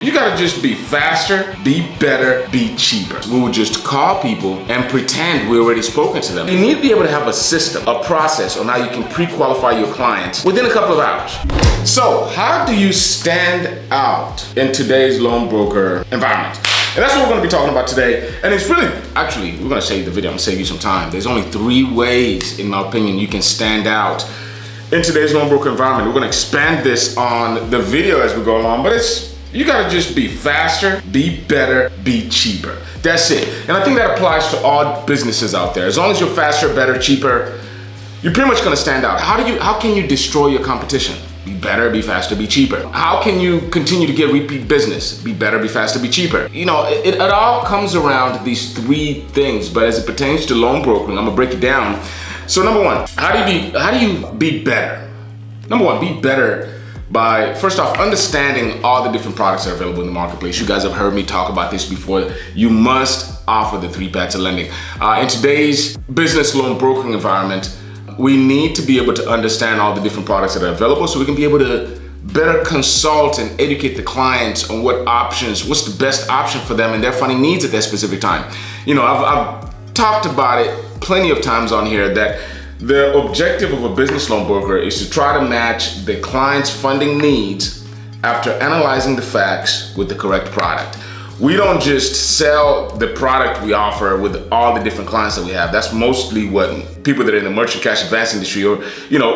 You gotta just be faster, be better, be cheaper. We will just call people and pretend we already spoken to them. You need to be able to have a system, a process on how you can pre-qualify your clients within a couple of hours. So, how do you stand out in today's loan broker environment? And that's what we're gonna be talking about today. And it's really, actually, we're gonna save the video, I'm gonna save you some time. There's only 3 ways, in my opinion, you can stand out in today's loan broker environment. We're gonna expand this on the video as we go along, but you gotta just be faster, be better, be cheaper. That's it. And I think that applies to all businesses out there. As long as you're faster, better, cheaper, you're pretty much gonna stand out. How can you destroy your competition? Be better, be faster, be cheaper. How can you continue to get repeat business? Be better, be faster, be cheaper. You know, it all comes around these 3 things, but as it pertains to loan brokering, I'm gonna break it down. So number 1, how do you be better? Number 1, be better by, first off, understanding all the different products that are available in the marketplace. You guys have heard me talk about this before. You must offer the 3 paths of lending. In today's business loan brokering environment, we need to be able to understand all the different products that are available so we can be able to better consult and educate the clients on what's the best option for them and their funding needs at that specific time. You know, I've talked about it plenty of times on here that the objective of a business loan broker is to try to match the client's funding needs after analyzing the facts with the correct product. We don't just sell the product we offer with all the different clients that we have. That's mostly what people that are in the merchant cash advance industry or,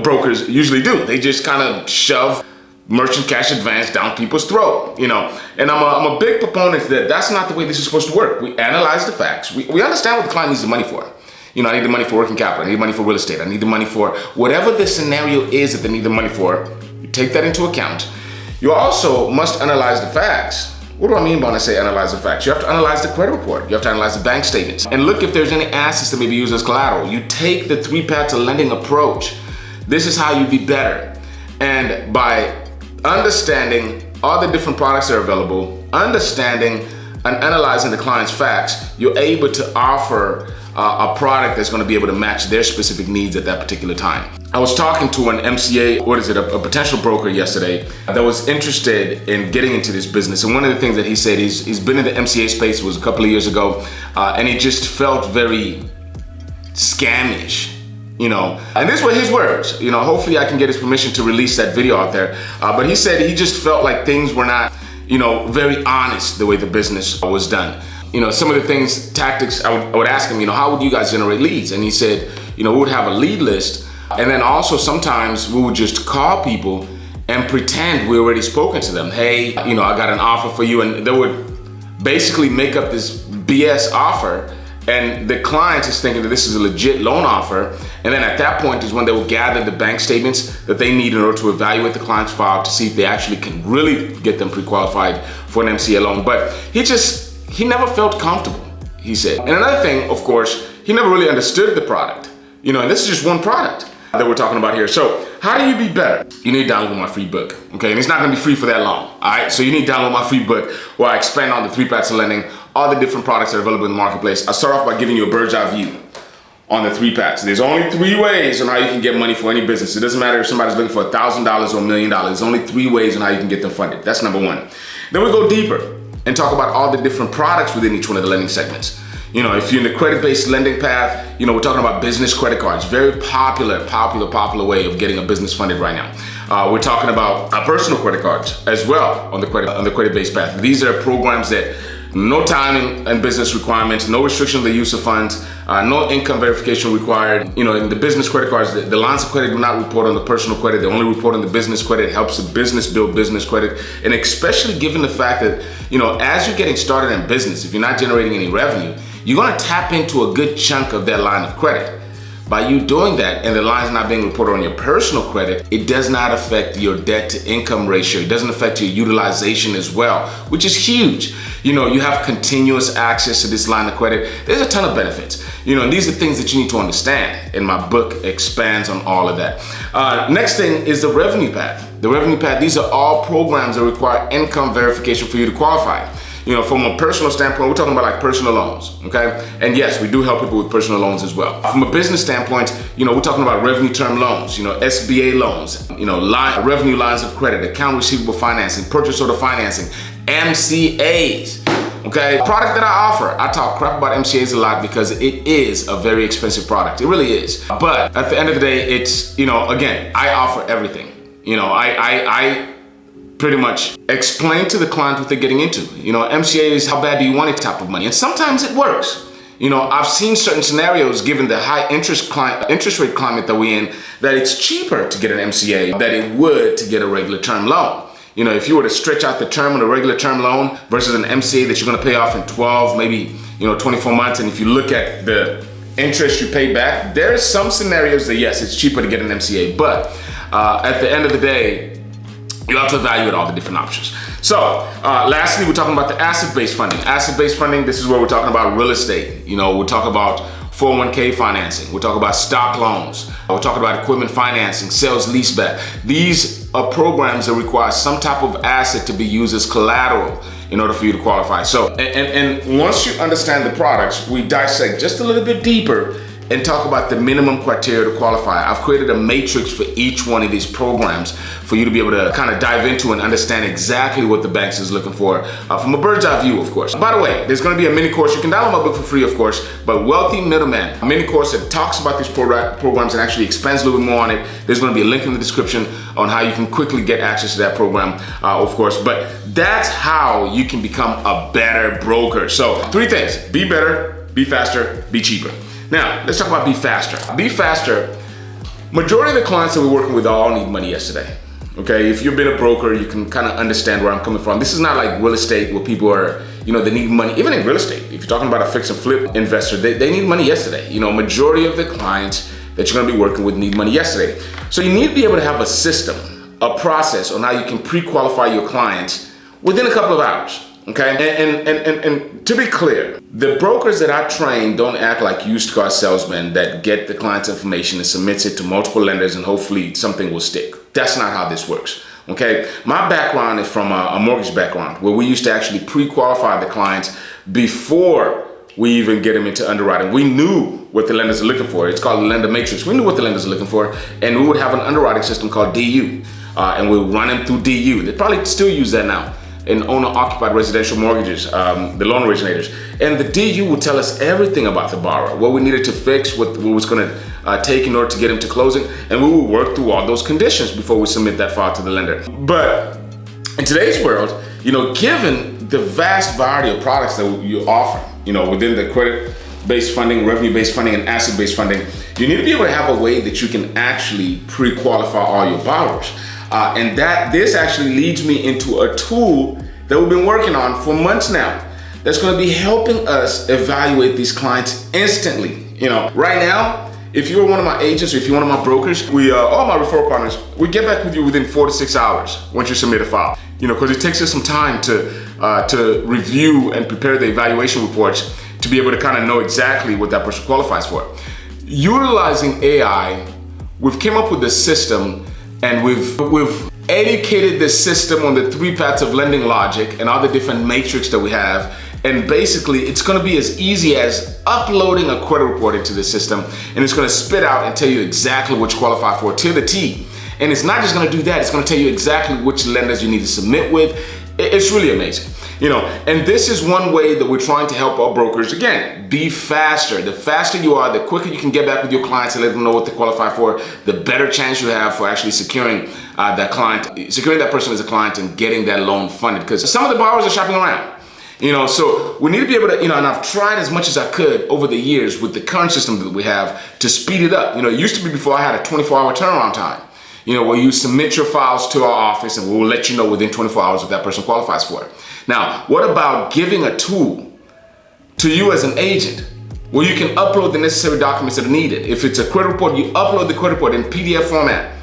brokers usually do. They just kind of shove merchant cash advance down people's throat, And I'm a big proponent that that's not the way this is supposed to work. We analyze the facts. We understand what the client needs the money for. I need the money for working capital, I need money for real estate, I need the money for whatever the scenario is that they need the money for. You take that into account. You also must analyze the facts. What do I mean by when I say analyze the facts? You have to analyze the credit report. You have to analyze the bank statements and look if there's any assets that may be used as collateral. You take the 3 paths of lending approach. This is how you be better. And by understanding all the different products that are available, understanding and analyzing the client's facts, you're able to offer a product that's going to be able to match their specific needs at that particular time. I was talking to an MCA, a potential broker yesterday that was interested in getting into this business. And one of the things that he said, he's been in the MCA space, it was a couple of years ago, and it just felt very scamish. And these were his words. Hopefully I can get his permission to release that video out there. But he said he just felt like things were not, very honest the way the business was done. Some of the tactics, I would ask him, how would you guys generate leads? And he said, we would have a lead list. And then also sometimes we would just call people and pretend we already spoken to them. Hey, I got an offer for you. And they would basically make up this BS offer. And the client is thinking that this is a legit loan offer. And then at that point is when they will gather the bank statements that they need in order to evaluate the client's file to see if they actually can really get them pre-qualified for an MCA loan. But he never felt comfortable, he said. And another thing, of course, he never really understood the product. And this is just one product that we're talking about here. So how do you be better? You need to download my free book, okay? And it's not gonna be free for that long, all right? So you need to download my free book where I expand on the 3 paths of lending, all the different products that are available in the marketplace. I start off by giving you a bird's eye view on the 3 paths. There's only 3 ways on how you can get money for any business. It doesn't matter if somebody's looking for $1,000 or $1 million. There's only 3 ways on how you can get them funded. That's number 1. Then we go deeper and talk about all the different products within each one of the lending segments. If you're in the credit-based lending path, we're talking about business credit cards. Very popular way of getting a business funded right now. We're talking about personal credit cards as well on the credit-based path. These are programs that no time and business requirements, no restriction of the use of funds, no income verification required. In the business credit cards, the lines of credit do not report on the personal credit. They only report on the business credit. It helps the business build business credit. And especially given the fact that, as you're getting started in business, if you're not generating any revenue, you're gonna tap into a good chunk of that line of credit. By you doing that and the lines not being reported on your personal credit, it does not affect your debt to income ratio. It doesn't affect your utilization as well, which is huge. You have continuous access to this line of credit. There's a ton of benefits. And these are things that you need to understand. And my book expands on all of that. Next thing is the revenue path. The revenue path, these are all programs that require income verification for you to qualify. From a personal standpoint, we're talking about like personal loans, okay? And yes, we do help people with personal loans as well. From a business standpoint, we're talking about revenue term loans, SBA loans, revenue lines of credit, account receivable financing, purchase order financing, MCAs. Okay, product that I offer, I talk crap about MCAs a lot because it is a very expensive product. It really is. But at the end of the day, it's, again, I offer everything. I pretty much explain to the client what they're getting into. MCA is how bad do you want it type of money. And sometimes it works. I've seen certain scenarios given the high interest rate climate that we're in, that it's cheaper to get an MCA than it would to get a regular term loan. If you were to stretch out the term on a regular term loan versus an MCA that you're gonna pay off in 12, maybe 24 months, and if you look at the interest you pay back, there's some scenarios that yes, it's cheaper to get an MCA, but at the end of the day, you have to evaluate all the different options. So, lastly, we're talking about the asset-based funding. Asset-based funding, this is where we're talking about real estate. We're talking about 401k financing. We're talking about stock loans. We're talking about equipment financing, sales leaseback. These are programs that require some type of asset to be used as collateral in order for you to qualify. So, and once you understand the products, we dissect just a little bit deeper and talk about the minimum criteria to qualify. I've created a matrix for each one of these programs for you to be able to kind of dive into and understand exactly what the banks is looking for from a bird's eye view, of course. By the way, there's gonna be a mini course. You can download my book for free, of course, but Wealthy Middleman, a mini course that talks about these programs and actually expands a little bit more on it. There's gonna be a link in the description on how you can quickly get access to that program, of course, but that's how you can become a better broker. So 3 things: be better, be faster, be cheaper. Now, let's talk about be faster. Be faster. Majority of the clients that we're working with all need money yesterday. Okay, if you've been a broker, you can kind of understand where I'm coming from. This is not like real estate where people are, they need money. Even in real estate, if you're talking about a fix and flip investor, they need money yesterday. Majority of the clients that you're gonna be working with need money yesterday. So you need to be able to have a system, a process on how you can pre-qualify your clients within a couple of hours. Okay, and to be clear, the brokers that I train don't act like used car salesmen that get the client's information and submits it to multiple lenders and hopefully something will stick. That's not how this works. Okay, my background is from a mortgage background where we used to actually pre-qualify the clients before we even get them into underwriting. We knew what the lenders are looking for. It's called the lender matrix. We knew what the lenders are looking for, and we would have an underwriting system called DU, and we would run them through DU. They probably still use that now in owner-occupied residential mortgages, the loan originators. And the DU would tell us everything about the borrower, what we needed to fix, what was gonna take in order to get him to closing, and we would work through all those conditions before we submit that file to the lender. But in today's world, given the vast variety of products that you offer, within the credit-based funding, revenue-based funding, and asset-based funding, you need to be able to have a way that you can actually pre-qualify all your borrowers. And this actually leads me into a tool that we've been working on for months now that's going to be helping us evaluate these clients instantly. Right now, if you're one of my agents or if you're one of my brokers, all my referral partners, we get back with you within 4 to 6 hours once you submit a file. Because it takes us some time to review and prepare the evaluation reports to be able to kind of know exactly what that person qualifies for. Utilizing AI, we've came up with a system. And we've educated the system on the 3 paths of lending logic and all the different matrix that we have. And basically, it's gonna be as easy as uploading a credit report into the system, and it's gonna spit out and tell you exactly what you qualify for to the T. And it's not just gonna do that, it's gonna tell you exactly which lenders you need to submit with. It's really amazing. And this is one way that we're trying to help our brokers, again, be faster. The faster you are, the quicker you can get back with your clients and let them know what they qualify for, the better chance you have for actually securing that client, securing that person as a client and getting that loan funded. Because some of the borrowers are shopping around. So we need to be able to, and I've tried as much as I could over the years with the current system that we have to speed it up. It used to be before I had a 24-hour turnaround time. Where you submit your files to our office and we'll let you know within 24 hours if that person qualifies for it. Now, what about giving a tool to you as an agent where you can upload the necessary documents that are needed? If it's a credit report, you upload the credit report in PDF format,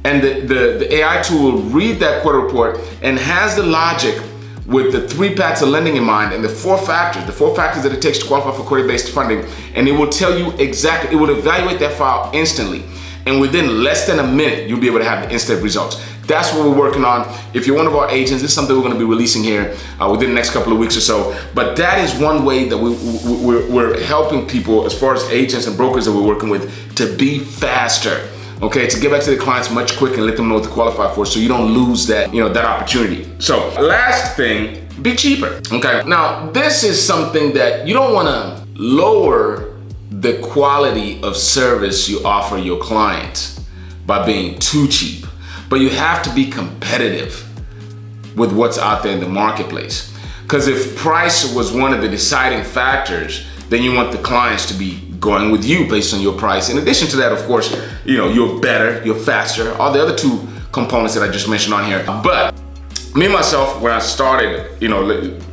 and the AI tool will read that credit report and has the logic with the 3 paths of lending in mind and the 4 factors that it takes to qualify for credit-based funding, and it will tell you exactly, it will evaluate that file instantly. And within less than a minute, you'll be able to have the instant results. That's what we're working on. If you're one of our agents, this is something we're going to be releasing here within the next couple of weeks or so. But that is one way that we're helping people as far as agents and brokers that we're working with to be faster. Okay, to get back to the clients much quicker and let them know what to qualify for so you don't lose that, that opportunity. So last thing be cheaper. Okay, now this is something that you don't want to lower the quality of service you offer your clients by being too cheap, but you have to be competitive with what's out there in the marketplace. Because if price was one of the deciding factors, then you want the clients to be going with you based on your price. In addition to that, of course, you're better, you're faster, all the other two components that I just mentioned on here. But me myself, when I started,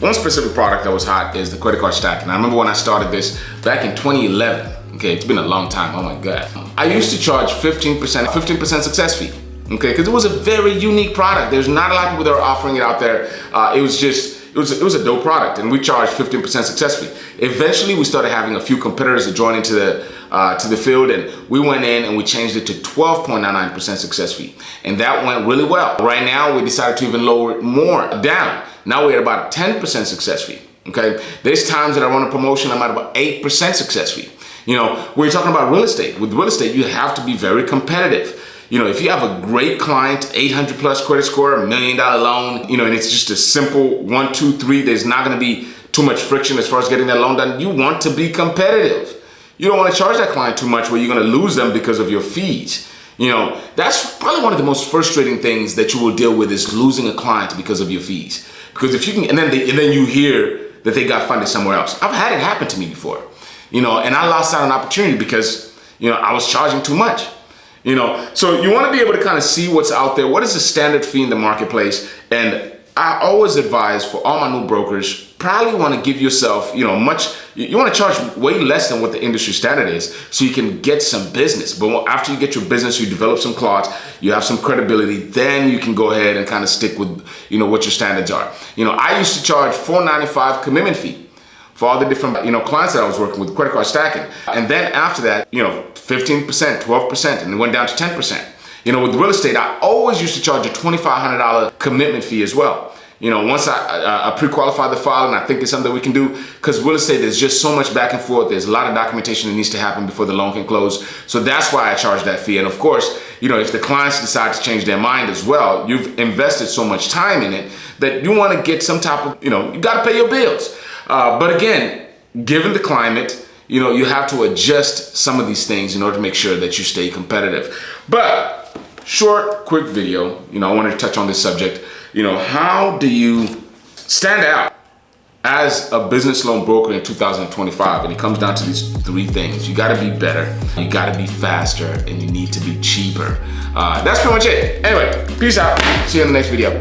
one specific product that was hot is the credit card stacking. I remember when I started this back in 2011. Okay, it's been a long time, oh my God. I used to charge 15% success fee. Okay, because it was a very unique product. There's not a lot of people that are offering it out there. It was a dope product, and we charged 15% success fee. Eventually, we started having a few competitors that joined into the field, and we went in and we changed it to 12.99% success fee, and that went really well. Right now, we decided to even lower it more down. Now we're at about 10% success fee. Okay, there's times that I run a promotion, I'm at about 8% success fee. We're talking about real estate. With real estate, you have to be very competitive. If you have a great client, 800 plus credit score, $1 million loan, and it's just a simple 1, 2, 3, there's not going to be too much friction as far as getting that loan done. You want to be competitive. You don't want to charge that client too much where you're going to lose them because of your fees. That's probably one of the most frustrating things that you will deal with is losing a client because of your fees. Because if you can, and then you hear that they got funded somewhere else. I've had it happen to me before, and I lost out on an opportunity because, I was charging too much. So you want to be able to kind of see what's out there. What is the standard fee in the marketplace? And I always advise for all my new brokers, probably want to give yourself, you want to charge way less than what the industry standard is so you can get some business. But after you get your business, you develop some clout, you have some credibility, then you can go ahead and kind of stick with, what your standards are. I used to charge $4.95 commitment fee for all the different, clients that I was working with, credit card stacking. And then after that, 15%, 12%, and it went down to 10%. With real estate, I always used to charge a $2,500 commitment fee as well. Once I pre-qualify the file and I think it's something we can do, because real estate, there's just so much back and forth. There's a lot of documentation that needs to happen before the loan can close. So that's why I charge that fee. And of course, if the clients decide to change their mind as well, you've invested so much time in it that you want to get some type of, you got to pay your bills. But again, given the climate, you have to adjust some of these things in order to make sure that you stay competitive. But short, quick video, I wanted to touch on this subject. How do you stand out as a business loan broker in 2025? And it comes down to these 3 things. You got to be better, you got to be faster, and you need to be cheaper. That's pretty much it. Anyway, peace out. See you in the next video.